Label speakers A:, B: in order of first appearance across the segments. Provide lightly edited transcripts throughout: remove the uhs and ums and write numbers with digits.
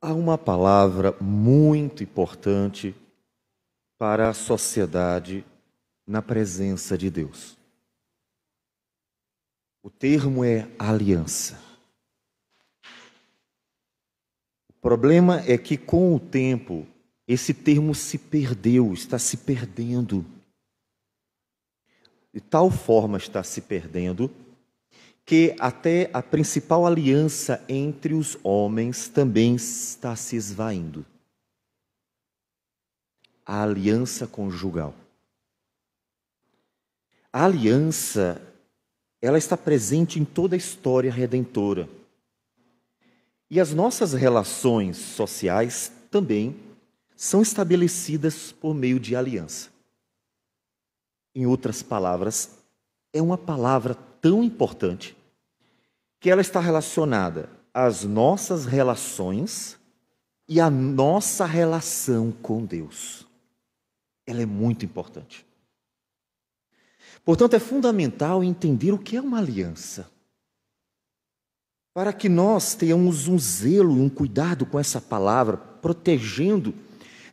A: Há uma palavra muito importante para a sociedade na presença de Deus. O termo é aliança. O problema é que, com o tempo, esse termo se perdeu, está se perdendo. De tal forma está se perdendo que até a principal aliança entre os homens também está se esvaindo. A aliança conjugal. A aliança, ela está presente em toda a história redentora. E as nossas relações sociais também são estabelecidas por meio de aliança. Em outras palavras, é uma palavra tão importante que ela está relacionada às nossas relações e à nossa relação com Deus. Ela é muito importante. Portanto, é fundamental entender o que é uma aliança, para que nós tenhamos um zelo, um cuidado com essa palavra, protegendo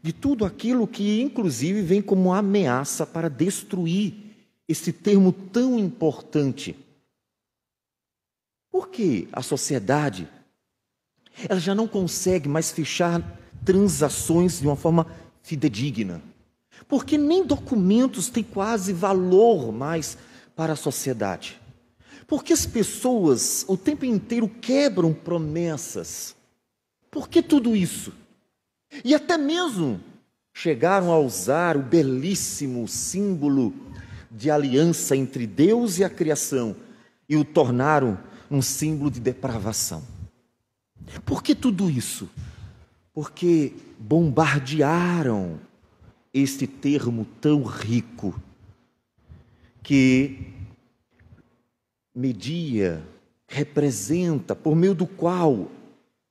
A: de tudo aquilo que, inclusive, vem como ameaça para destruir esse termo tão importante. Por que a sociedade ela já não consegue mais fechar transações de uma forma fidedigna? Porque nem documentos têm quase valor mais para a sociedade. Porque as pessoas o tempo inteiro quebram promessas. Por que tudo isso? E até mesmo chegaram a usar o belíssimo símbolo de aliança entre Deus e a criação e o tornaram um símbolo de depravação. Por que tudo isso? Porque bombardearam este termo tão rico que media, representa, por meio do qual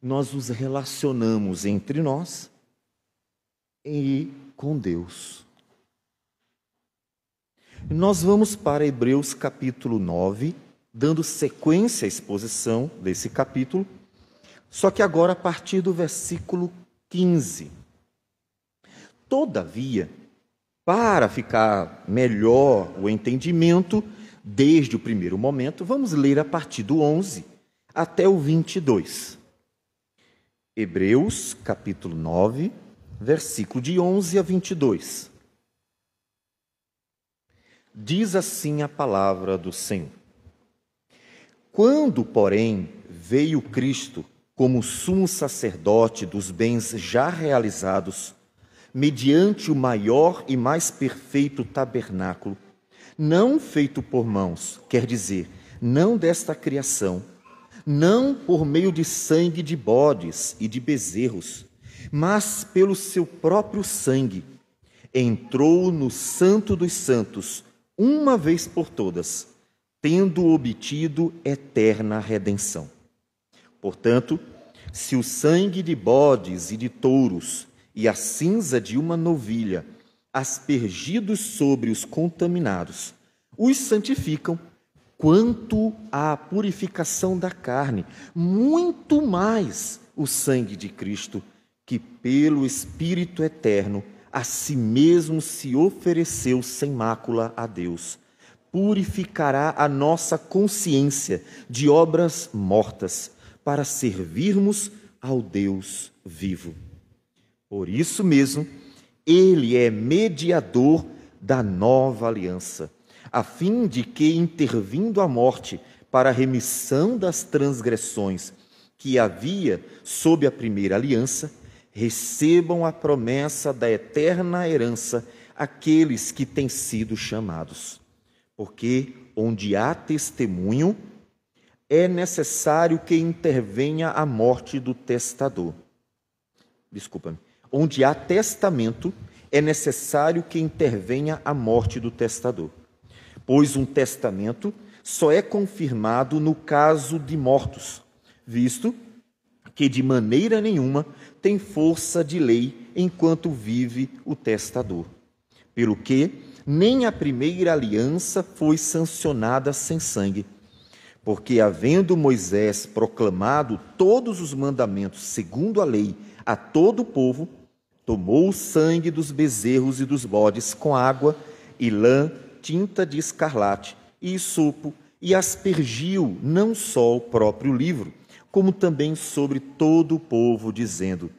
A: nós nos relacionamos entre nós e com Deus. Nós vamos para Hebreus capítulo 9, dando sequência à exposição desse capítulo, só que agora a partir do versículo 15. Todavia, para ficar melhor o entendimento, desde o primeiro momento, vamos ler a partir do 11 até o 22. Hebreus capítulo 9, versículo de 11 a 22. Diz assim a palavra do Senhor. Quando, porém, veio Cristo como sumo sacerdote dos bens já realizados, mediante o maior e mais perfeito tabernáculo, não feito por mãos, quer dizer, não desta criação, não por meio de sangue de bodes e de bezerros, mas pelo seu próprio sangue, entrou no Santo dos Santos, uma vez por todas, tendo obtido eterna redenção. Portanto, se o sangue de bodes e de touros e a cinza de uma novilha, aspergidos sobre os contaminados, os santificam, quanto à purificação da carne, muito mais o sangue de Cristo, que pelo Espírito eterno a si mesmo se ofereceu sem mácula a Deus, purificará a nossa consciência de obras mortas, para servirmos ao Deus vivo. Por isso mesmo, Ele é mediador da nova aliança, a fim de que, intervindo a morte para a remissão das transgressões que havia sob a primeira aliança, recebam a promessa da eterna herança aqueles que têm sido chamados. Porque onde há testemunho, é necessário que intervenha a morte do testador. Onde há testamento, é necessário que intervenha a morte do testador. Pois um testamento só é confirmado no caso de mortos, visto que de maneira nenhuma tem força de lei enquanto vive o testador. Pelo que nem a primeira aliança foi sancionada sem sangue. Porque, havendo Moisés proclamado todos os mandamentos segundo a lei a todo o povo, tomou o sangue dos bezerros e dos bodes com água e lã, tinta de escarlate e hisopo, e aspergiu não só o próprio livro, como também sobre todo o povo, dizendo: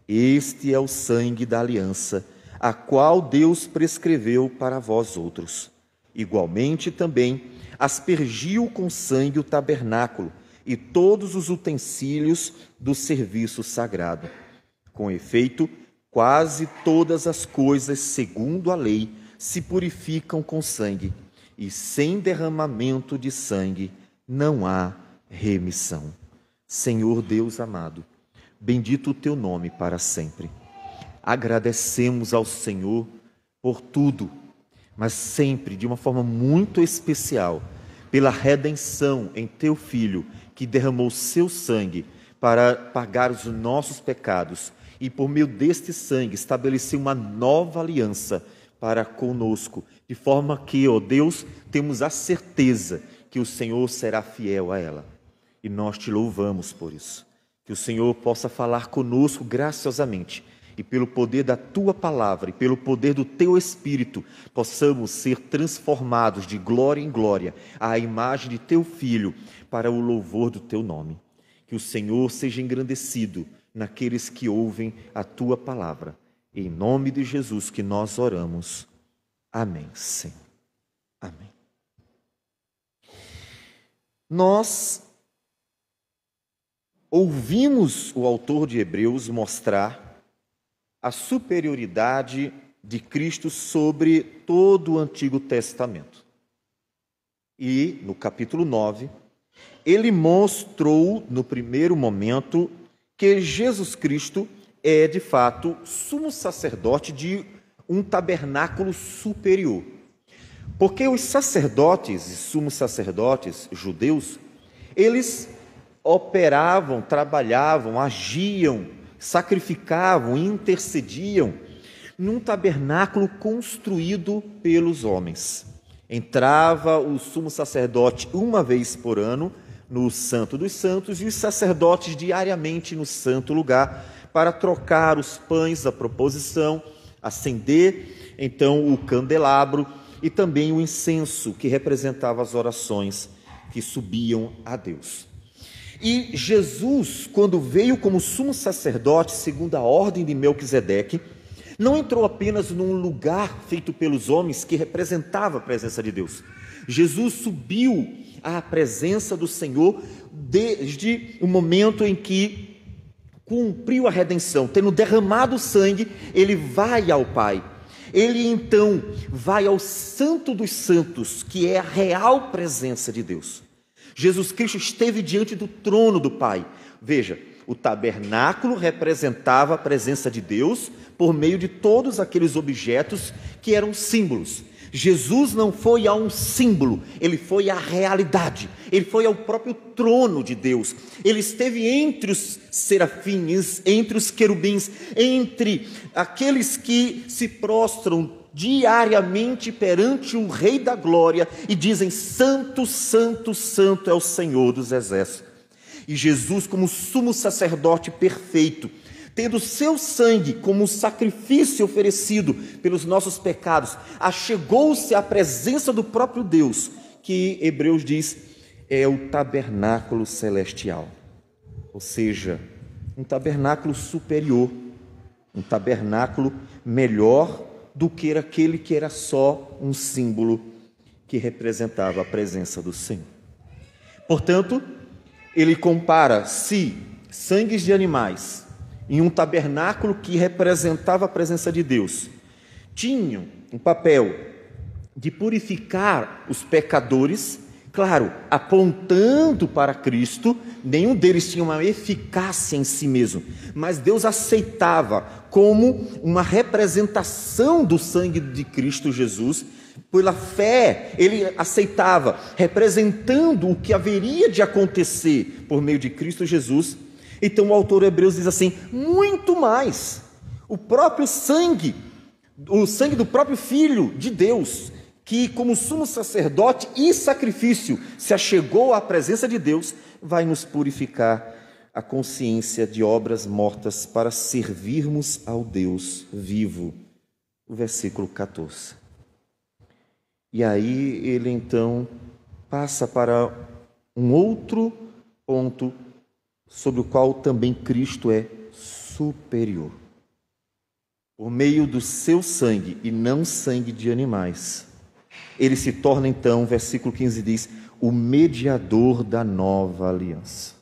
A: Este é o sangue da aliança, a qual Deus prescreveu para vós outros. Igualmente também aspergiu com sangue o tabernáculo e todos os utensílios do serviço sagrado. Com efeito, quase todas as coisas, segundo a lei, se purificam com sangue, e sem derramamento de sangue não há remissão. Senhor Deus amado, bendito o teu nome para sempre. Agradecemos ao Senhor por tudo, mas sempre de uma forma muito especial, pela redenção em teu Filho, que derramou seu sangue para pagar os nossos pecados, e por meio deste sangue estabeleceu uma nova aliança para conosco, de forma que, ó Deus, temos a certeza que o Senhor será fiel a ela. E nós te louvamos por isso. Que o Senhor possa falar conosco graciosamente, e pelo poder da tua palavra e pelo poder do teu Espírito, possamos ser transformados de glória em glória à imagem de teu Filho, para o louvor do teu nome. Que o Senhor seja engrandecido naqueles que ouvem a tua palavra. Em nome de Jesus que nós oramos. Amém, Senhor. Amém. Nós ouvimos o autor de Hebreus mostrar a superioridade de Cristo sobre todo o Antigo Testamento. E, no capítulo 9, ele mostrou, no primeiro momento, que Jesus Cristo é, de fato, sumo sacerdote de um tabernáculo superior. Porque os sacerdotes e sumos sacerdotes judeus, eles operavam, trabalhavam, agiam, sacrificavam, intercediam num tabernáculo construído pelos homens. Entrava o sumo sacerdote uma vez por ano no Santo dos Santos e os sacerdotes diariamente no santo lugar para trocar os pães da proposição, acender então o candelabro e também o incenso que representava as orações que subiam a Deus. E Jesus, quando veio como sumo sacerdote, segundo a ordem de Melquisedeque, não entrou apenas num lugar feito pelos homens que representava a presença de Deus. Jesus subiu à presença do Senhor desde o momento em que cumpriu a redenção. Tendo derramado sangue, ele vai ao Pai. Ele então vai ao Santo dos Santos, que é a real presença de Deus. Jesus Cristo esteve diante do trono do Pai. Veja, o tabernáculo representava a presença de Deus por meio de todos aqueles objetos que eram símbolos. Jesus não foi a um símbolo, ele foi à realidade, ele foi ao próprio trono de Deus. Ele esteve entre os serafins, entre os querubins, entre aqueles que se prostram diariamente perante o Rei da Glória e dizem: Santo, Santo, Santo é o Senhor dos Exércitos. E Jesus, como sumo sacerdote perfeito, tendo seu sangue como sacrifício oferecido pelos nossos pecados, achegou-se à presença do próprio Deus, que Hebreus diz é o tabernáculo celestial, ou seja, um tabernáculo superior, um tabernáculo melhor do que aquele que era só um símbolo que representava a presença do Senhor. Portanto, ele compara sangues de animais em um tabernáculo que representava a presença de Deus, tinham um papel de purificar os pecadores, claro, apontando para Cristo. Nenhum deles tinha uma eficácia em si mesmo, mas Deus aceitava como uma representação do sangue de Cristo Jesus. Pela fé, ele aceitava, representando o que haveria de acontecer por meio de Cristo Jesus. Então o autor Hebreus diz assim: muito mais, o próprio sangue, o sangue do próprio Filho de Deus, que como sumo sacerdote e sacrifício se achegou à presença de Deus, vai nos purificar a consciência de obras mortas para servirmos ao Deus vivo. O versículo 14. E aí ele então passa para um outro ponto sobre o qual também Cristo é superior. Por meio do seu sangue e não sangue de animais, ele se torna então, versículo 15 diz, o mediador da nova aliança.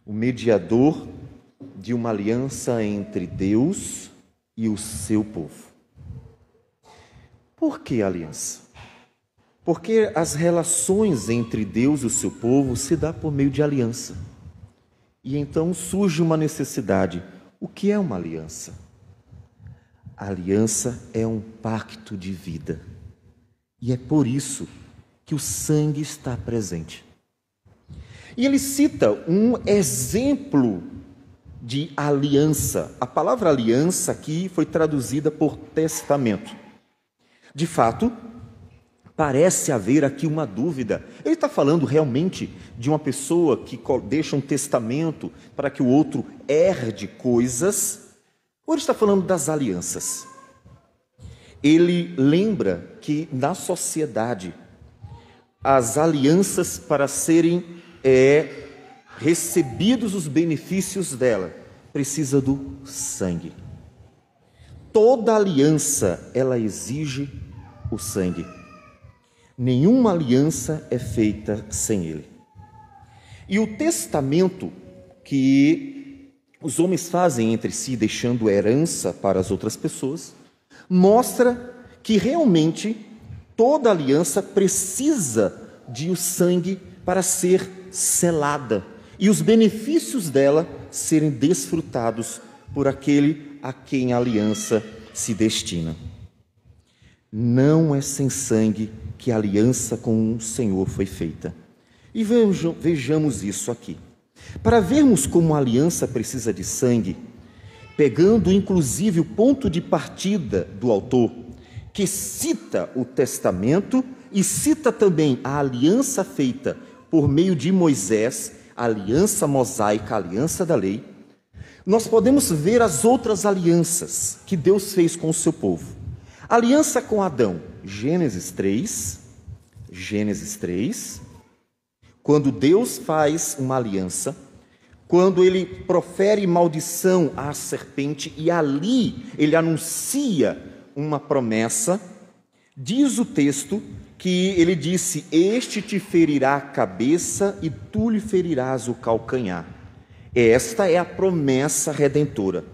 A: O mediador de uma aliança entre Deus e o seu povo. Por que aliança? Porque as relações entre Deus e o seu povo se dá por meio de aliança. E então surge uma necessidade. O que é uma aliança? A aliança é um pacto de vida. E é por isso que o sangue está presente. E ele cita um exemplo de aliança. A palavra aliança aqui foi traduzida por testamento. De fato, parece haver aqui uma dúvida. Ele está falando realmente de uma pessoa que deixa um testamento para que o outro herde coisas? Ou ele está falando das alianças? Ele lembra que na sociedade, as alianças para serem recebidos os benefícios dela, precisa do sangue. Toda aliança, ela exige o sangue. Nenhuma aliança é feita sem ele. E o testamento que os homens fazem entre si, deixando herança para as outras pessoas, mostra que realmente toda aliança precisa de o sangue para ser selada e os benefícios dela serem desfrutados por aquele a quem a aliança se destina. Não é sem sangue que a aliança com o Senhor foi feita. E vejamos isso aqui. Para vermos como a aliança precisa de sangue, pegando inclusive o ponto de partida do autor, que cita o testamento e cita também a aliança feita por meio de Moisés, a aliança mosaica, a aliança da lei, nós podemos ver as outras alianças que Deus fez com o seu povo. Aliança com Adão, Gênesis 3, quando Deus faz uma aliança, quando ele profere maldição à serpente e ali ele anuncia uma promessa, diz o texto que ele disse: este te ferirá a cabeça e tu lhe ferirás o calcanhar. Esta é a promessa redentora.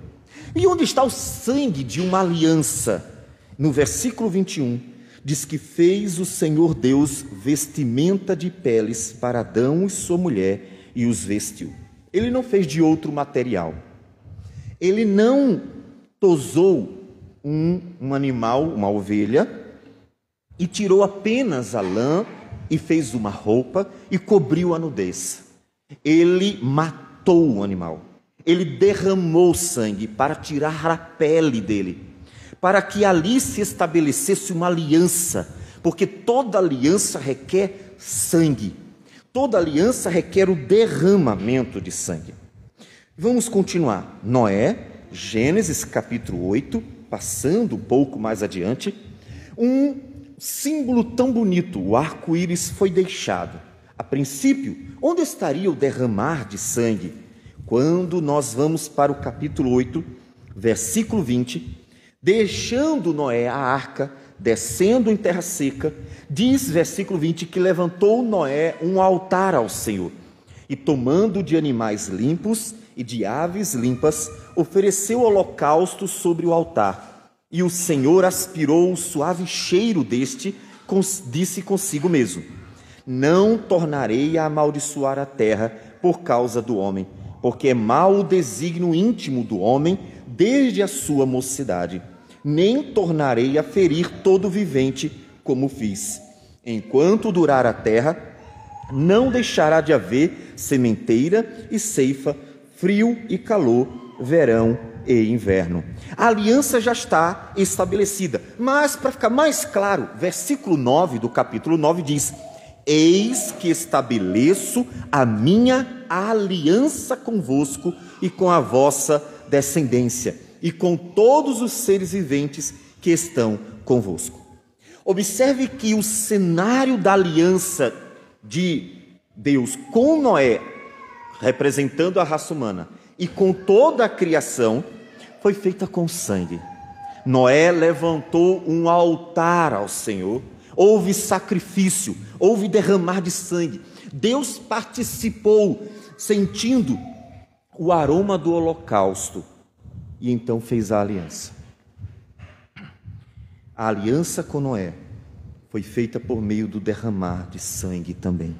A: E onde está o sangue de uma aliança? No versículo 21, diz que fez o Senhor Deus vestimenta de peles para Adão e sua mulher e os vestiu. Ele não fez de outro material. Ele não tosou um animal, uma ovelha, e tirou apenas a lã e fez uma roupa e cobriu a nudez. Ele matou o animal. Ele derramou sangue para tirar a pele dele, para que ali se estabelecesse uma aliança, porque toda aliança requer sangue. Toda aliança requer o derramamento de sangue. Vamos continuar. Noé, Gênesis capítulo 8, passando um pouco mais adiante, um símbolo tão bonito, o arco-íris foi deixado. A princípio, onde estaria o derramar de sangue? Quando nós vamos para o capítulo 8, versículo 20, deixando Noé a arca, descendo em terra seca, diz versículo 20 que levantou Noé um altar ao Senhor e tomando de animais limpos e de aves limpas, ofereceu holocausto sobre o altar. E o Senhor aspirou o suave cheiro deste, disse consigo mesmo: não tornarei a amaldiçoar a terra por causa do homem, porque é mau o desígnio íntimo do homem desde a sua mocidade. Nem tornarei a ferir todo vivente como fiz. Enquanto durar a terra, não deixará de haver sementeira e ceifa, frio e calor, verão e inverno. A aliança já está estabelecida, mas para ficar mais claro, versículo 9 do capítulo 9 diz: eis que estabeleço a minha aliança convosco e com a vossa descendência, e com todos os seres viventes que estão convosco. Observe que o cenário da aliança de Deus com Noé, representando a raça humana, e com toda a criação, foi feita com sangue. Noé levantou um altar ao Senhor, houve sacrifício, houve derramar de sangue. Deus participou, sentindo o aroma do holocausto, e então fez a aliança. A aliança com Noé foi feita por meio do derramar de sangue também.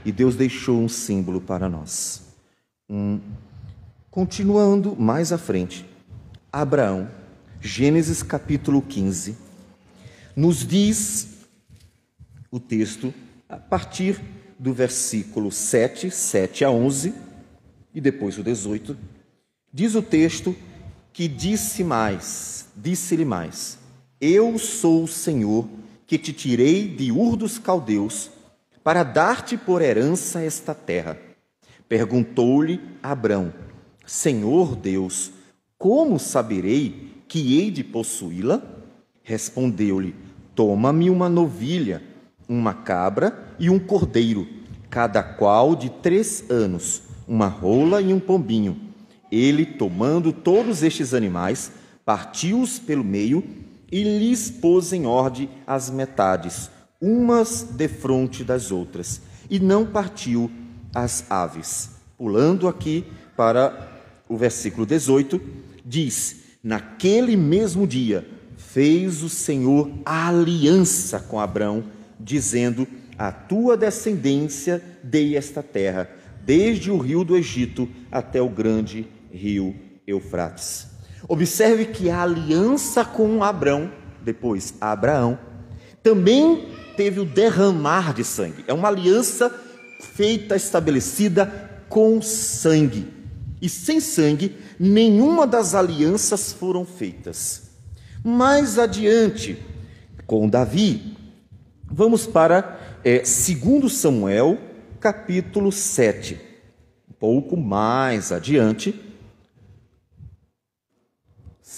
A: E Deus deixou um símbolo para nós. Continuando mais à frente, Abraão, Gênesis capítulo 15, nos diz o texto, a partir do versículo 7 a 11, e depois o 18, diz o texto que disse-lhe mais, eu sou o Senhor que te tirei de Ur dos Caldeus para dar-te por herança esta terra. Perguntou-lhe Abrão, Senhor Deus, como saberei que hei de possuí-la? Respondeu-lhe, toma-me uma novilha, uma cabra e um cordeiro, cada qual de 3 anos, uma rola e um pombinho. Ele, tomando todos estes animais, partiu-os pelo meio e lhes pôs em ordem as metades, umas defronte das outras, e não partiu as aves. Pulando aqui para o versículo 18, diz, naquele mesmo dia fez o Senhor aliança com Abrão, dizendo, a tua descendência dei esta terra, desde o rio do Egito até o grande rio Eufrates. Observe que a aliança com Abrão, depois Abraão, também teve o derramar de sangue. É uma aliança feita, estabelecida com sangue. E sem sangue, nenhuma das alianças foram feitas. Mais adiante, com Davi, vamos para 2 Samuel, capítulo 7. Um pouco mais adiante,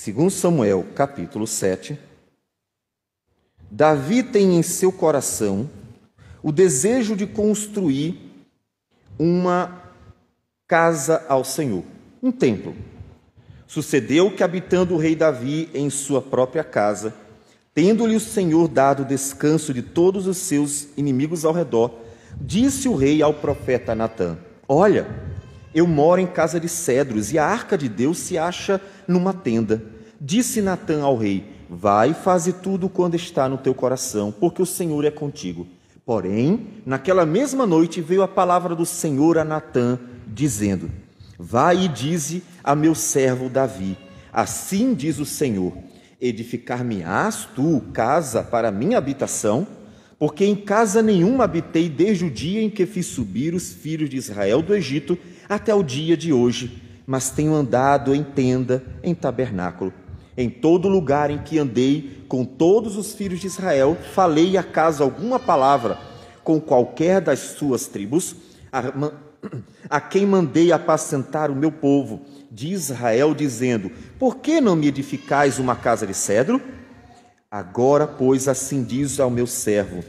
A: 2 Samuel, capítulo 7, Davi tem em seu coração o desejo de construir uma casa ao Senhor, um templo. Sucedeu que, habitando o rei Davi em sua própria casa, tendo-lhe o Senhor dado descanso de todos os seus inimigos ao redor, disse o rei ao profeta Natã, olha, eu moro em casa de cedros e a arca de Deus se acha numa tenda. Disse Natã ao rei, vai e faze tudo quando está no teu coração, porque o Senhor é contigo. Porém, naquela mesma noite veio a palavra do Senhor a Natã, dizendo, vai e dize a meu servo Davi, assim diz o Senhor, edificar-me-ás tu casa para minha habitação? Porque em casa nenhuma habitei desde o dia em que fiz subir os filhos de Israel do Egito até o dia de hoje, mas tenho andado em tenda, em tabernáculo. Em todo lugar em que andei com todos os filhos de Israel, falei acaso alguma palavra com qualquer das suas tribos, a quem mandei apacentar o meu povo de Israel, dizendo, por que não me edificais uma casa de cedro? Agora, pois, assim diz ao meu servo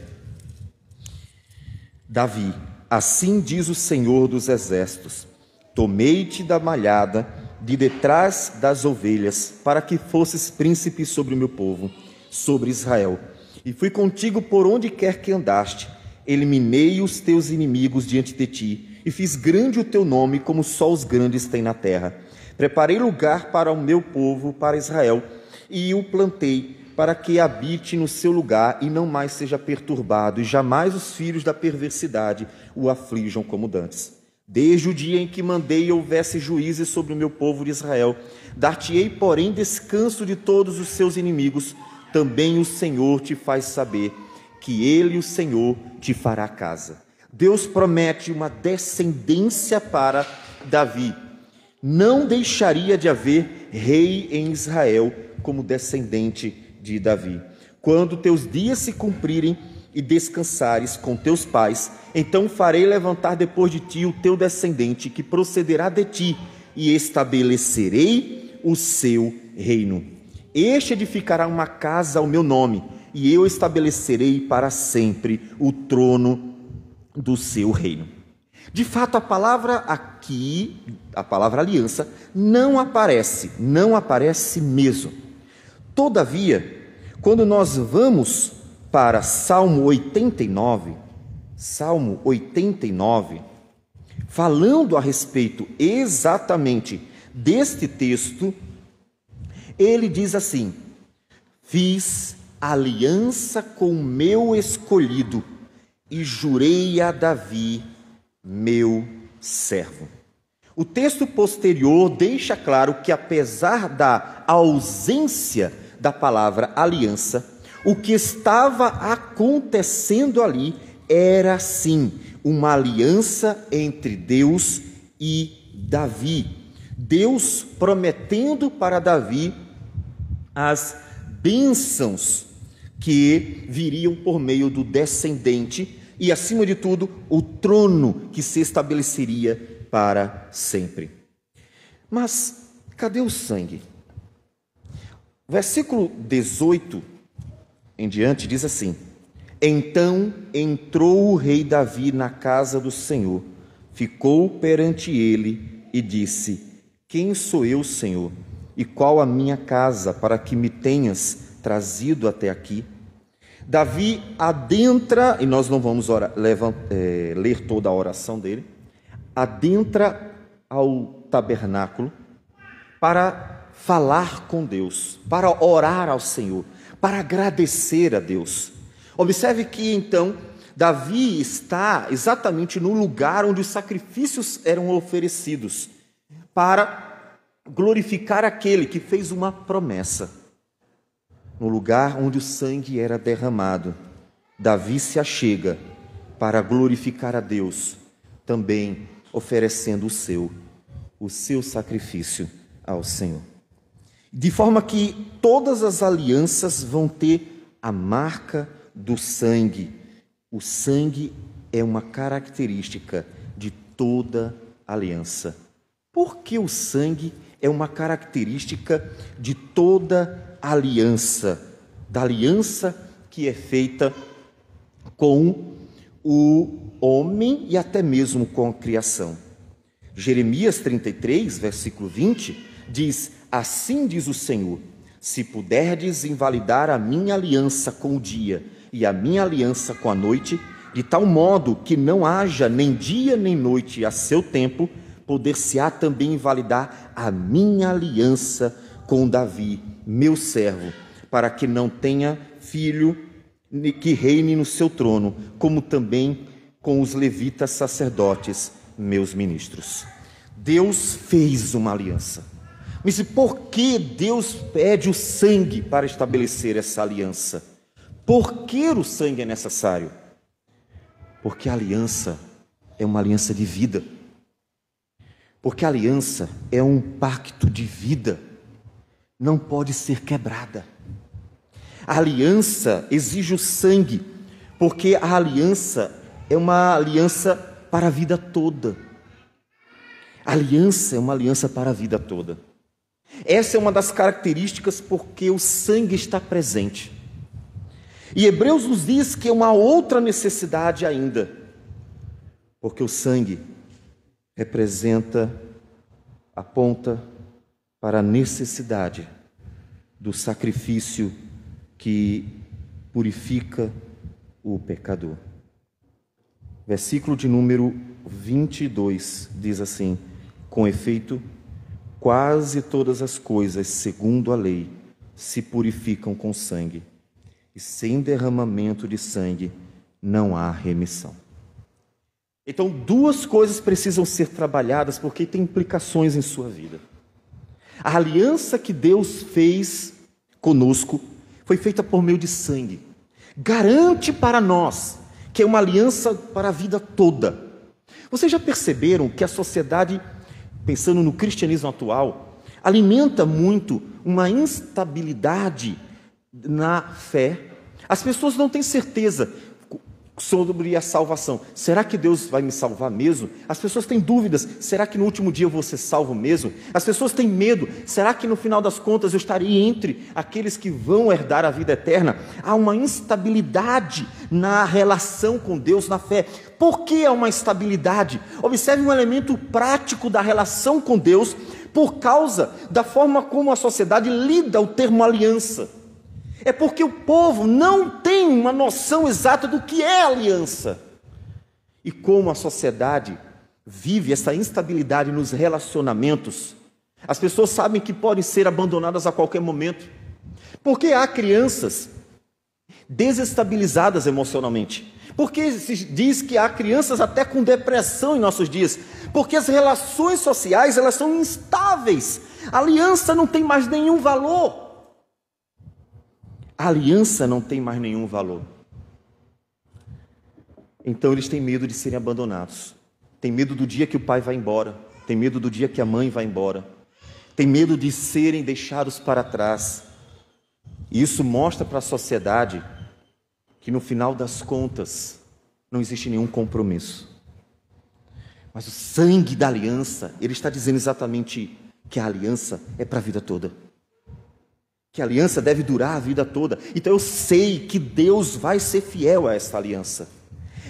A: Davi, assim diz o Senhor dos Exércitos, tomei-te da malhada de detrás das ovelhas, para que fosses príncipe sobre o meu povo, sobre Israel. E fui contigo por onde quer que andaste, eliminei os teus inimigos diante de ti, e fiz grande o teu nome, como só os grandes têm na terra. Preparei lugar para o meu povo, para Israel, e o plantei, para que habite no seu lugar, e não mais seja perturbado, e jamais os filhos da perversidade o aflijam como dantes. Desde o dia em que mandei houvesse juízes sobre o meu povo de Israel, dar-te-ei, porém, descanso de todos os seus inimigos, também o Senhor te faz saber que ele, o Senhor, te fará casa. Deus promete uma descendência para Davi. Não deixaria de haver rei em Israel, como descendente de Davi. Quando teus dias se cumprirem e descansares com teus pais, então farei levantar depois de ti o teu descendente, que procederá de ti, e estabelecerei o seu reino. Este edificará uma casa ao meu nome, e eu estabelecerei para sempre o trono do seu reino. De fato, a palavra aqui, a palavra aliança, não aparece mesmo. Todavia, quando nós vamos para Salmo 89, falando a respeito exatamente deste texto, ele diz assim: fiz aliança com o meu escolhido e jurei a Davi, meu servo. O texto posterior deixa claro que, apesar da ausência da palavra aliança, o que estava acontecendo ali era sim uma aliança entre Deus e Davi. Deus prometendo para Davi as bênçãos que viriam por meio do descendente e, acima de tudo, o trono que se estabeleceria para sempre. Mas cadê o sangue? Versículo 18 em diante diz assim: então entrou o rei Davi na casa do Senhor, ficou perante ele e disse: quem sou eu, Senhor, e qual a minha casa para que me tenhas trazido até aqui? Davi adentra, e nós não vamos ler toda a oração dele, adentra ao tabernáculo para falar com Deus, para orar ao Senhor, para agradecer a Deus. Observe que então Davi está exatamente no lugar onde os sacrifícios eram oferecidos, para glorificar aquele que fez uma promessa. No lugar onde o sangue era derramado, Davi se achega para glorificar a Deus, também oferecendo o seu sacrifício ao Senhor. De forma que todas as alianças vão ter a marca do sangue. O sangue é uma característica de toda aliança. Por que o sangue é uma característica de toda aliança? Da aliança que é feita com o homem e até mesmo com a criação. Jeremias 33, versículo 20, diz: assim diz o Senhor, se puderdes invalidar a minha aliança com o dia e a minha aliança com a noite, de tal modo que não haja nem dia nem noite a seu tempo, poder-se-á também invalidar a minha aliança com Davi, meu servo, para que não tenha filho que reine no seu trono, como também com os levitas sacerdotes, meus ministros. Deus fez uma aliança. Mas por que Deus pede o sangue para estabelecer essa aliança? Por que o sangue é necessário? Porque a aliança é uma aliança de vida. Porque a aliança é um pacto de vida. Não pode ser quebrada. A aliança exige o sangue, porque a aliança é uma aliança para a vida toda. A aliança é uma aliança para a vida toda. Essa é uma das características porque o sangue está presente. E Hebreus nos diz que é uma outra necessidade ainda, porque o sangue representa, aponta para a necessidade do sacrifício que purifica o pecador. Versículo de número 22 diz assim: com efeito, quase todas as coisas, segundo a lei, se purificam com sangue, e sem derramamento de sangue não há remissão. Então, duas coisas precisam ser trabalhadas porque tem implicações em sua vida. A aliança que Deus fez conosco foi feita por meio de sangue. Garante para nós que é uma aliança para a vida toda. Vocês já perceberam que a sociedade, pensando no cristianismo atual, alimenta muito uma instabilidade na fé. As pessoas não têm certeza sobre a salvação. Será que Deus vai me salvar mesmo? As pessoas têm dúvidas. Será que no último dia eu vou ser salvo mesmo? As pessoas têm medo. Será que no final das contas eu estarei entre aqueles que vão herdar a vida eterna? Há uma instabilidade na relação com Deus, na fé. Por que há uma instabilidade? Observe um elemento prático da relação com Deus por causa da forma como a sociedade lida o termo aliança. É porque o povo não tem uma noção exata do que é aliança. E como a sociedade vive essa instabilidade nos relacionamentos, as pessoas sabem que podem ser abandonadas a qualquer momento. Porque há crianças desestabilizadas emocionalmente. Porque se diz que há crianças até com depressão em nossos dias. Porque as relações sociais, elas são instáveis. A aliança não tem mais nenhum valor. A aliança não tem mais nenhum valor. Então eles têm medo de serem abandonados. Tem medo do dia que o pai vai embora. Tem medo do dia que a mãe vai embora. Tem medo de serem deixados para trás. E isso mostra para a sociedade que no final das contas não existe nenhum compromisso. Mas o sangue da aliança, ele está dizendo exatamente que a aliança é para a vida toda. Que a aliança deve durar a vida toda. Então eu sei que Deus vai ser fiel a essa aliança.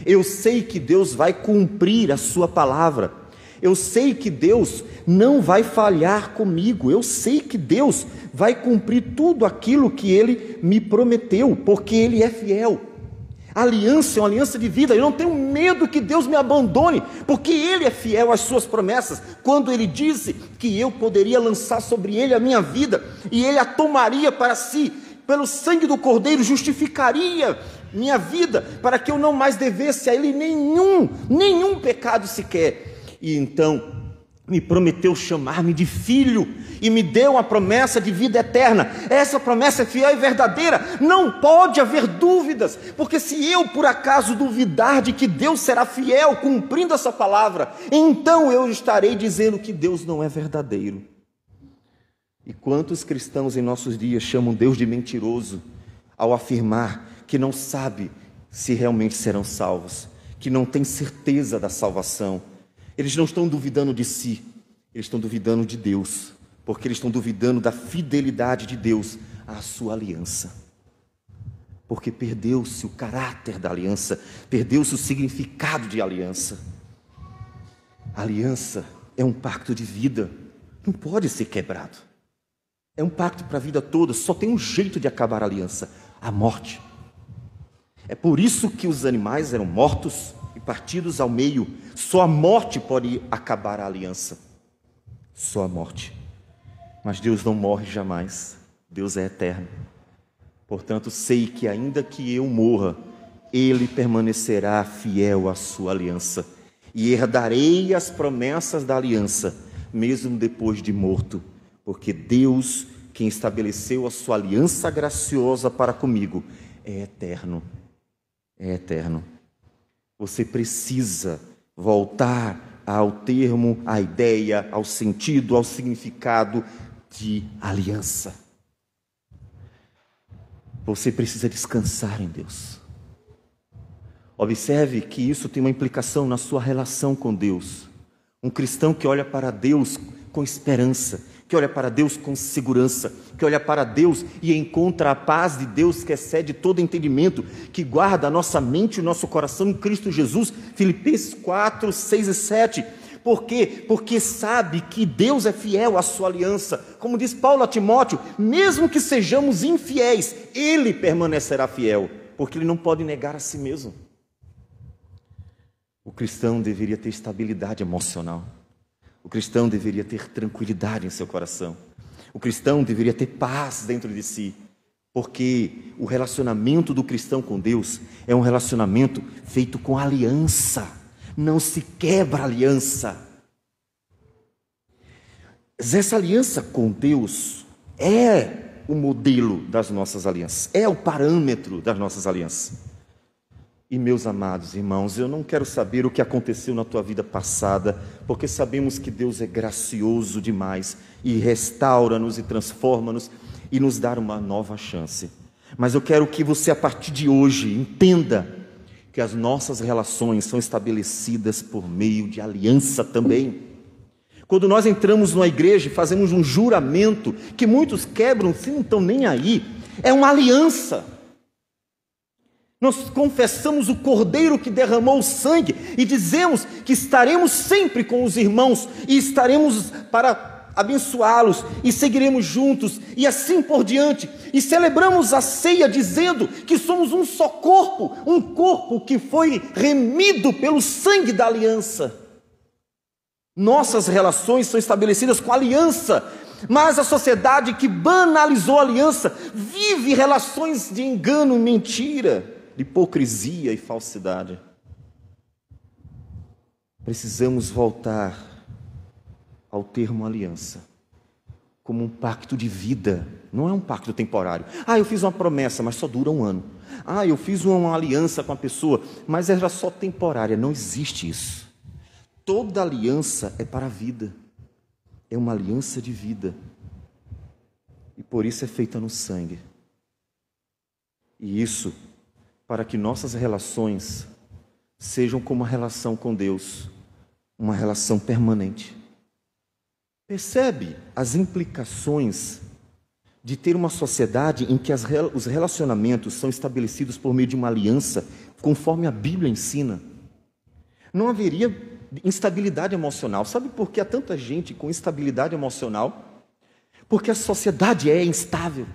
A: Eu sei que Deus vai cumprir a sua palavra. Eu sei que Deus não vai falhar comigo. Eu sei que Deus vai cumprir tudo aquilo que Ele me prometeu, porque Ele é fiel. A aliança é uma aliança de vida. Eu não tenho medo que Deus me abandone, porque Ele é fiel às suas promessas. Quando Ele disse que eu poderia lançar sobre Ele a minha vida, e Ele a tomaria para si, pelo sangue do Cordeiro justificaria minha vida, para que eu não mais devesse a Ele nenhum pecado sequer. E então me prometeu chamar-me de filho e me deu uma promessa de vida eterna. Essa promessa é fiel e verdadeira, não pode haver dúvidas, porque se eu por acaso duvidar de que Deus será fiel cumprindo essa palavra, então eu estarei dizendo que Deus não é verdadeiro. E quantos cristãos em nossos dias chamam Deus de mentiroso ao afirmar que não sabe se realmente serão salvos, que não tem certeza da salvação. Eles não estão duvidando de si, eles estão duvidando de Deus, porque eles estão duvidando da fidelidade de Deus à sua aliança. Porque perdeu-se o caráter da aliança, perdeu-se o significado de aliança. A aliança é um pacto de vida, não pode ser quebrado. É um pacto para a vida toda, só tem um jeito de acabar a aliança: a morte. É por isso que os animais eram mortos e partidos ao meio. Só a morte pode acabar a aliança. Só a morte. Mas Deus não morre jamais. Deus é eterno. Portanto, sei que ainda que eu morra, Ele permanecerá fiel à sua aliança. E herdarei as promessas da aliança, mesmo depois de morto. Porque Deus, quem estabeleceu a sua aliança graciosa para comigo, é eterno. É eterno. Você precisa voltar ao termo, à ideia, ao sentido, ao significado de aliança. Você precisa descansar em Deus. Observe que isso tem uma implicação na sua relação com Deus. Um cristão que olha para Deus com esperança, que olha para Deus com segurança, que olha para Deus e encontra a paz de Deus que excede todo entendimento, que guarda a nossa mente e o nosso coração em Cristo Jesus. Filipenses 4, 6 e 7. Por quê? Porque sabe que Deus é fiel à sua aliança. Como diz Paulo a Timóteo, mesmo que sejamos infiéis, Ele permanecerá fiel, porque Ele não pode negar a si mesmo. O cristão deveria ter estabilidade emocional. O cristão deveria ter tranquilidade em seu coração. O cristão deveria ter paz dentro de si, porque o relacionamento do cristão com Deus é um relacionamento feito com aliança. Não se quebra aliança. Essa aliança com Deus é o modelo das nossas alianças, é o parâmetro das nossas alianças. E meus amados irmãos, eu não quero saber o que aconteceu na tua vida passada, porque sabemos que Deus é gracioso demais e restaura-nos e transforma-nos e nos dá uma nova chance. Mas eu quero que você, a partir de hoje, entenda que as nossas relações são estabelecidas por meio de aliança também. Quando nós entramos numa igreja e fazemos um juramento, que muitos quebram se não estão nem aí, é uma aliança. Nós confessamos o Cordeiro que derramou o sangue e dizemos que estaremos sempre com os irmãos e estaremos para abençoá-los e seguiremos juntos e assim por diante. E celebramos a ceia dizendo que somos um só corpo, um corpo que foi remido pelo sangue da aliança. Nossas relações são estabelecidas com aliança, mas a sociedade que banalizou a aliança vive relações de engano e mentira, de hipocrisia e falsidade. Precisamos voltar ao termo aliança como um pacto de vida, não é um pacto temporário. Eu fiz uma promessa, mas só dura um ano. Eu fiz uma aliança com a pessoa, mas era só temporária. Não existe isso. Toda aliança é para a vida, é uma aliança de vida, e por isso é feita no sangue. E isso para que nossas relações sejam como a relação com Deus, uma relação permanente. Percebe as implicações de ter uma sociedade em que os relacionamentos são estabelecidos por meio de uma aliança, conforme a Bíblia ensina? Não haveria instabilidade emocional. Sabe por que há tanta gente com instabilidade emocional? Porque a sociedade é instável.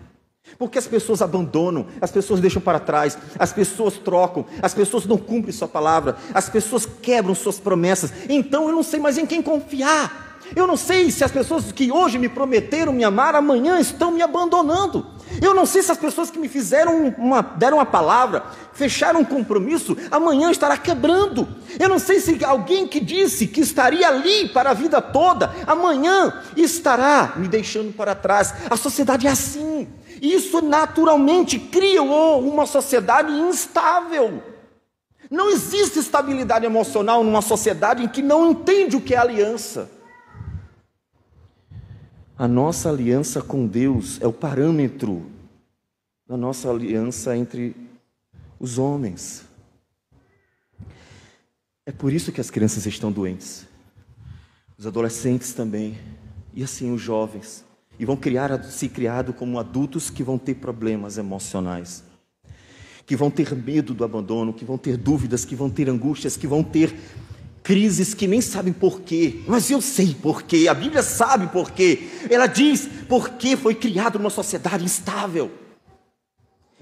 A: Porque as pessoas abandonam, as pessoas deixam para trás, as pessoas trocam, as pessoas não cumprem sua palavra, as pessoas quebram suas promessas. Então eu não sei mais em quem confiar. Eu não sei se as pessoas que hoje me prometeram me amar, amanhã estão me abandonando. Eu não sei se as pessoas que me deram uma palavra, fecharam um compromisso, amanhã estará quebrando. Eu não sei se alguém que disse que estaria ali para a vida toda, amanhã estará me deixando para trás. A sociedade é assim. Isso naturalmente cria uma sociedade instável. Não existe estabilidade emocional numa sociedade em que não entende o que é aliança. A nossa aliança com Deus é o parâmetro da nossa aliança entre os homens. É por isso que as crianças estão doentes, os adolescentes também, e assim os jovens. E vão se criar como adultos que vão ter problemas emocionais, que vão ter medo do abandono, que vão ter dúvidas, que vão ter angústias, que vão ter crises que nem sabem porquê. Mas eu sei porquê, a Bíblia sabe porquê. Ela diz porque foi criado numa sociedade instável.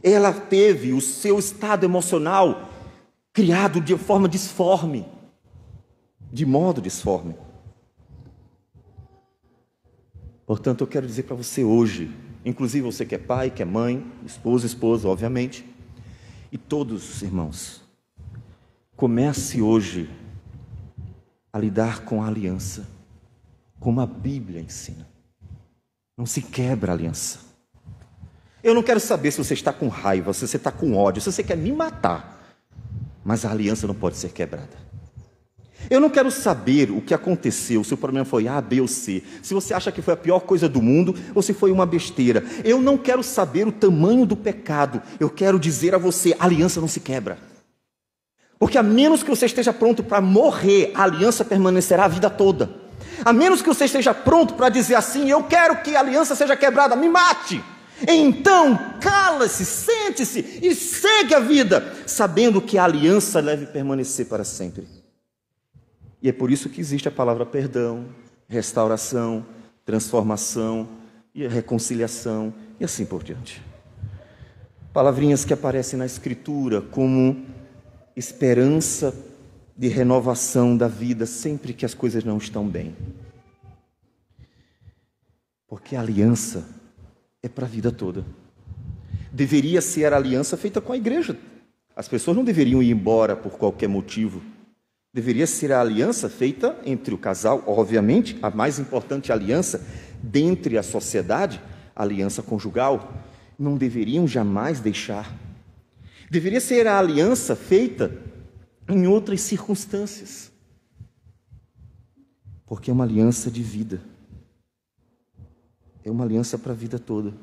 A: Ela teve o seu estado emocional criado de forma disforme, de modo disforme. Portanto, eu quero dizer para você hoje, inclusive você que é pai, que é mãe, esposa, obviamente, e todos os irmãos, comece hoje a lidar com a aliança, como a Bíblia ensina. Não se quebra a aliança. Eu não quero saber se você está com raiva, se você está com ódio, se você quer me matar, mas a aliança não pode ser quebrada. Eu não quero saber o que aconteceu, se o problema foi A, B ou C, se você acha que foi a pior coisa do mundo ou se foi uma besteira. Eu não quero saber o tamanho do pecado. Eu quero dizer a você, a aliança não se quebra. Porque a menos que você esteja pronto para morrer, a aliança permanecerá a vida toda. A menos que você esteja pronto para dizer assim, eu quero que a aliança seja quebrada, me mate. Então, cala-se, sente-se e segue a vida, sabendo que a aliança deve permanecer para sempre. E é por isso que existe a palavra perdão, restauração, transformação e reconciliação e assim por diante. Palavrinhas que aparecem na Escritura como esperança de renovação da vida sempre que as coisas não estão bem. Porque a aliança é para a vida toda. Deveria ser a aliança feita com a igreja. As pessoas não deveriam ir embora por qualquer motivo. Deveria ser a aliança feita entre o casal, obviamente, a mais importante aliança dentre a sociedade, a aliança conjugal. Não deveriam jamais deixar Deveria ser a aliança feita em outras circunstâncias, porque é uma aliança de vida, é uma aliança para a vida toda.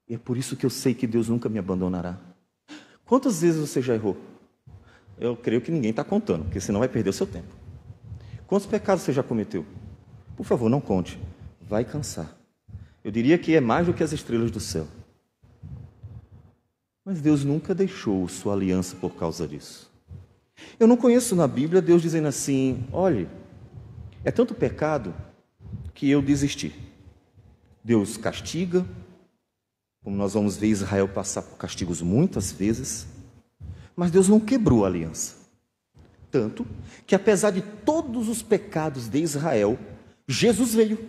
A: E é por isso que eu sei que Deus nunca me abandonará. Quantas vezes você já errou? Eu creio que ninguém está contando, porque senão vai perder o seu tempo. Quantos pecados você já cometeu? Por favor, não conte, vai cansar. Eu diria que é mais do que as estrelas do céu. Mas Deus nunca deixou sua aliança por causa disso. Eu não conheço na Bíblia Deus dizendo assim: olhe, é tanto pecado que eu desisti. Deus castiga, como nós vamos ver Israel passar por castigos muitas vezes, mas Deus não quebrou a aliança. Tanto que, apesar de todos os pecados de Israel, Jesus veio.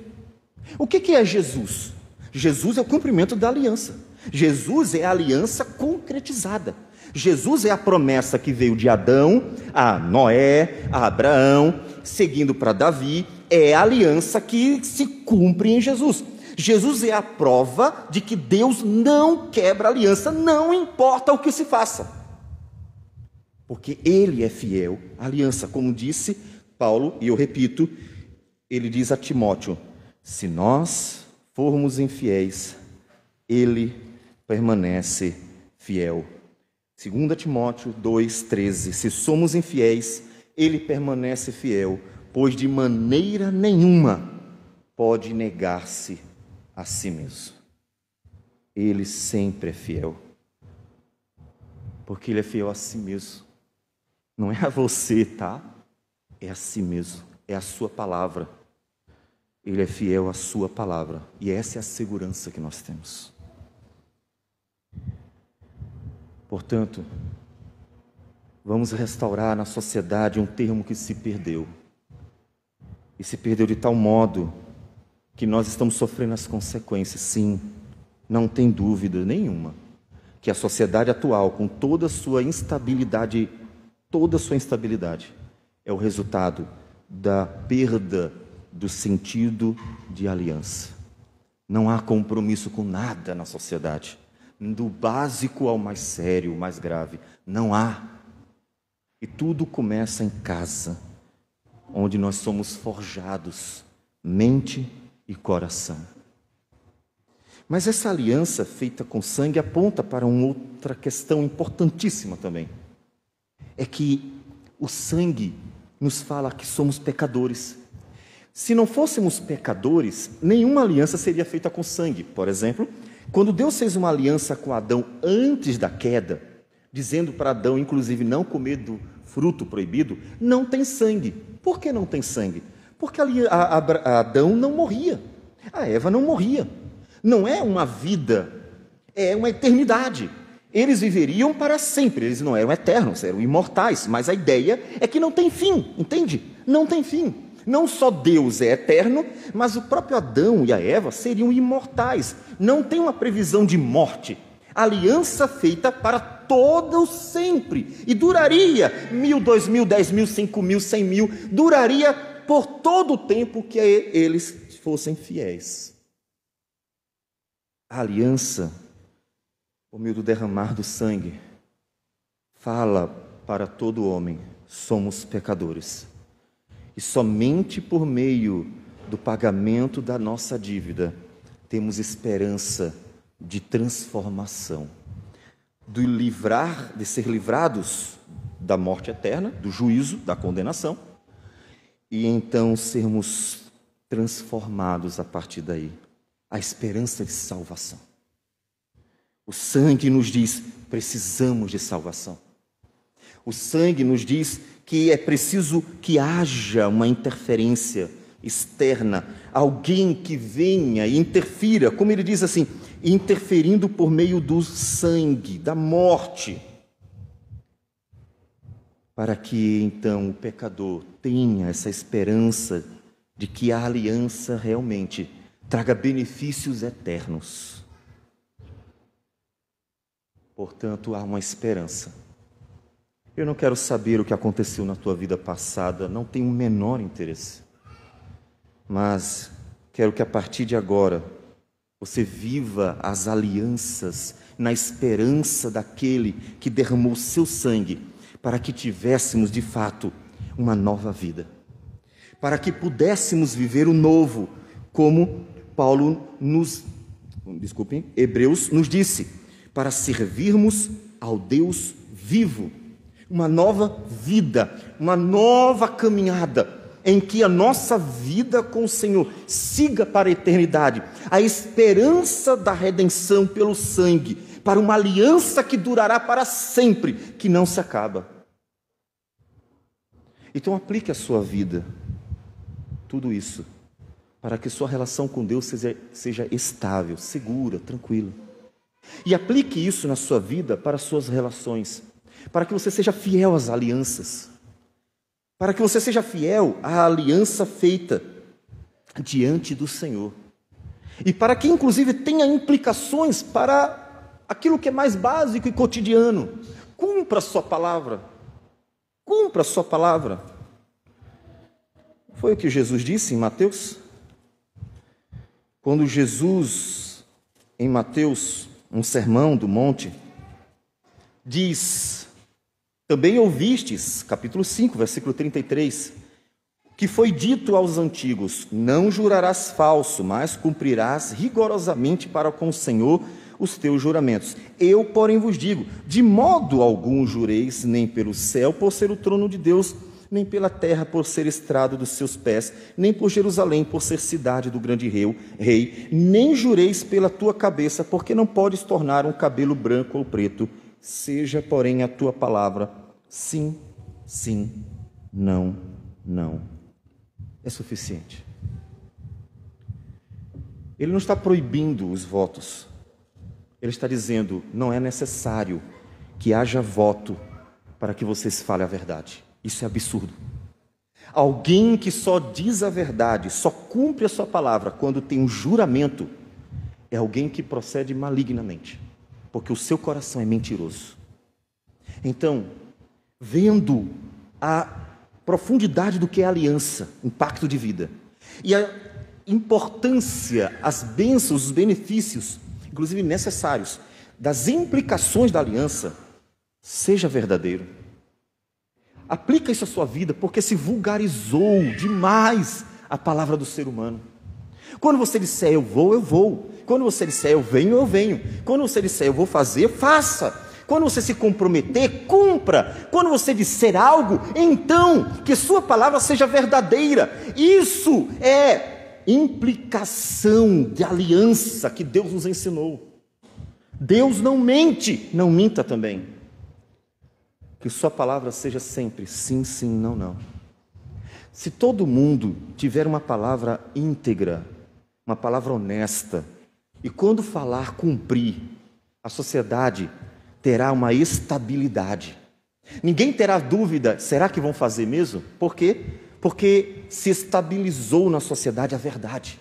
A: O que é Jesus? Jesus é o cumprimento da aliança. Jesus é a aliança concretizada. Jesus é a promessa que veio de Adão a Noé, a Abraão, seguindo para Davi. É a aliança que se cumpre em Jesus. Jesus é a prova de que Deus não quebra a aliança, não importa o que se faça, porque Ele é fiel à aliança. Como disse Paulo, e eu repito, ele diz a Timóteo: se nós formos infiéis, Ele permanece fiel. 2 Timóteo 2,13: se somos infiéis, Ele permanece fiel, pois de maneira nenhuma pode negar-se a si mesmo. Ele sempre é fiel, porque Ele é fiel a si mesmo. Não é a você, tá? É a si mesmo, é a sua palavra. Ele é fiel à sua palavra, e essa é a segurança que nós temos. Portanto, vamos restaurar na sociedade um termo que se perdeu. E se perdeu de tal modo que nós estamos sofrendo as consequências. Sim, não tem dúvida nenhuma que a sociedade atual, com toda a sua instabilidade, é o resultado da perda do sentido de aliança. Não há compromisso com nada na sociedade, do básico ao mais sério, mais grave. Não há. E tudo começa em casa, onde nós somos forjados, mente e coração. Mas essa aliança feita com sangue aponta para uma outra questão importantíssima também. É que o sangue nos fala que somos pecadores. Se não fôssemos pecadores, nenhuma aliança seria feita com sangue. Por exemplo, quando Deus fez uma aliança com Adão antes da queda, dizendo para Adão, inclusive, não comer do fruto proibido, não tem sangue. Por que não tem sangue? Porque ali Adão não morria, a Eva não morria. Não é uma vida, é uma eternidade. Eles viveriam para sempre, eles não eram eternos, eram imortais, mas a ideia é que não tem fim, entende? Não tem fim. Não só Deus é eterno, mas o próprio Adão e a Eva seriam imortais. Não tem uma previsão de morte. Aliança feita para todo sempre. E duraria 1.000, 2.000, 10.000, 5.000, 100.000. Duraria por todo o tempo que eles fossem fiéis. A aliança, por meio do derramar do sangue, fala para todo homem: somos pecadores. E somente por meio do pagamento da nossa dívida temos esperança de transformação, de ser livrados da morte eterna, do juízo, da condenação, e então sermos transformados a partir daí. A esperança de salvação. O sangue nos diz: precisamos de salvação. O sangue nos diz que é preciso que haja uma interferência externa, alguém que venha e interfira, como ele diz assim, interferindo por meio do sangue, da morte, para que então o pecador tenha essa esperança de que a aliança realmente traga benefícios eternos. Portanto, há uma esperança. Eu não quero saber o que aconteceu na tua vida passada, não tenho o menor interesse. Mas quero que a partir de agora você viva as alianças na esperança daquele que derramou seu sangue para que tivéssemos de fato uma nova vida, para que pudéssemos viver o novo, como Hebreus nos disse, para servirmos ao Deus vivo, uma nova vida, uma nova caminhada, em que a nossa vida com o Senhor siga para a eternidade, a esperança da redenção pelo sangue, para uma aliança que durará para sempre, que não se acaba. Então aplique a sua vida, tudo isso, para que sua relação com Deus seja estável, segura, tranquila. E aplique isso na sua vida para as suas relações, para que você seja fiel às alianças, para que você seja fiel à aliança feita diante do Senhor. E para que, inclusive, tenha implicações para aquilo que é mais básico e cotidiano. Cumpra a sua palavra. Cumpra a sua palavra. Foi o que Jesus disse em Mateus? Quando Jesus, em Mateus, um sermão do monte, diz: também ouvistes, capítulo 5, versículo 33, que foi dito aos antigos: não jurarás falso, mas cumprirás rigorosamente para com o Senhor os teus juramentos. Eu, porém, vos digo, de modo algum jureis, nem pelo céu, por ser o trono de Deus, nem pela terra, por ser estrado dos seus pés, nem por Jerusalém, por ser cidade do grande rei, nem jureis pela tua cabeça, porque não podes tornar um cabelo branco ou preto. Seja, porém, a tua palavra sim, sim, não, não. É suficiente. Ele não está proibindo os votos. Ele está dizendo: não é necessário que haja voto para que vocês falem a verdade. Isso é absurdo. Alguém que só diz a verdade, só cumpre a sua palavra quando tem um juramento, é alguém que procede malignamente, porque o seu coração é mentiroso. Então, vendo a profundidade do que é a aliança, um pacto de vida, e a importância, as bênçãos, os benefícios, inclusive necessários, das implicações da aliança, seja verdadeiro. Aplica isso à sua vida, porque se vulgarizou demais a palavra do ser humano. Quando você disser eu vou, eu vou. Quando você disser eu venho, eu venho. Quando você disser eu vou fazer, faça. Quando você se comprometer, cumpra. Quando você disser algo, então, que sua palavra seja verdadeira. Isso é implicação de aliança que Deus nos ensinou. Deus não mente, não minta também. Que sua palavra seja sempre sim, sim, não, não. Se todo mundo tiver uma palavra íntegra, uma palavra honesta, e quando falar, cumprir, a sociedade terá uma estabilidade. Ninguém terá dúvida, será que vão fazer mesmo? Por quê? Porque se estabilizou na sociedade a verdade.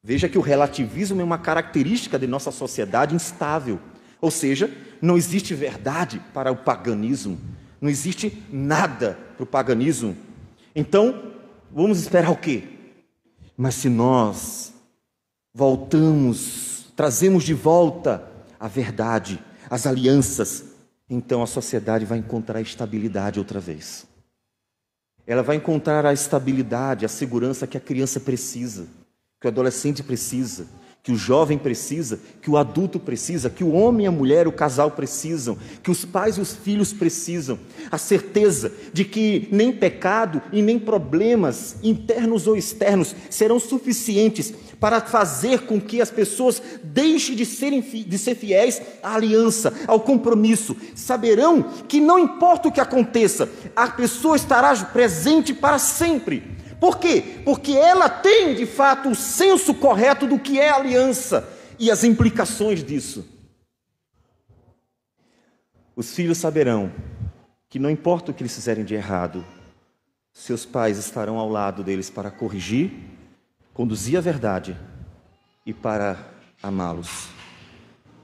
A: Veja que o relativismo é uma característica de nossa sociedade instável. Ou seja, não existe verdade para o paganismo. Não existe nada para o paganismo. Então, vamos esperar o quê? Mas se nós voltamos, trazemos de volta a verdade, as alianças, então a sociedade vai encontrar estabilidade outra vez. Ela vai encontrar a estabilidade, a segurança que a criança precisa, que o adolescente precisa, que o jovem precisa, que o adulto precisa, que o homem e a mulher, o casal precisam, que os pais e os filhos precisam. A certeza de que nem pecado e nem problemas internos ou externos serão suficientes para fazer com que as pessoas deixem de ser fiéis à aliança, ao compromisso. Saberão que não importa o que aconteça, a pessoa estará presente para sempre. Por quê? Porque ela tem, de fato, o senso correto do que é aliança e as implicações disso. Os filhos saberão que não importa o que eles fizerem de errado, seus pais estarão ao lado deles para corrigir, conduzir a verdade e para amá-los.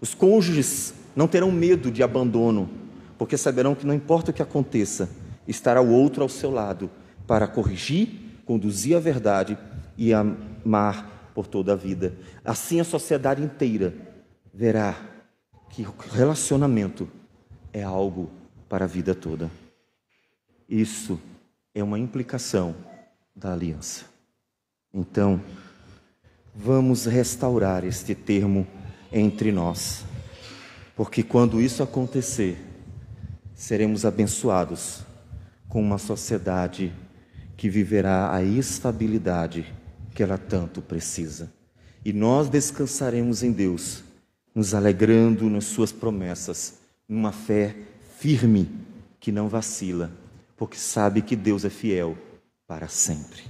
A: Os cônjuges não terão medo de abandono, porque saberão que não importa o que aconteça, estará o outro ao seu lado para corrigir, conduzir a verdade e amar por toda a vida. Assim a sociedade inteira verá que o relacionamento é algo para a vida toda. Isso é uma implicação da aliança. Então, vamos restaurar este termo entre nós, porque quando isso acontecer, seremos abençoados com uma sociedade que viverá a estabilidade que ela tanto precisa. E nós descansaremos em Deus, nos alegrando nas suas promessas, numa fé firme que não vacila, porque sabe que Deus é fiel para sempre.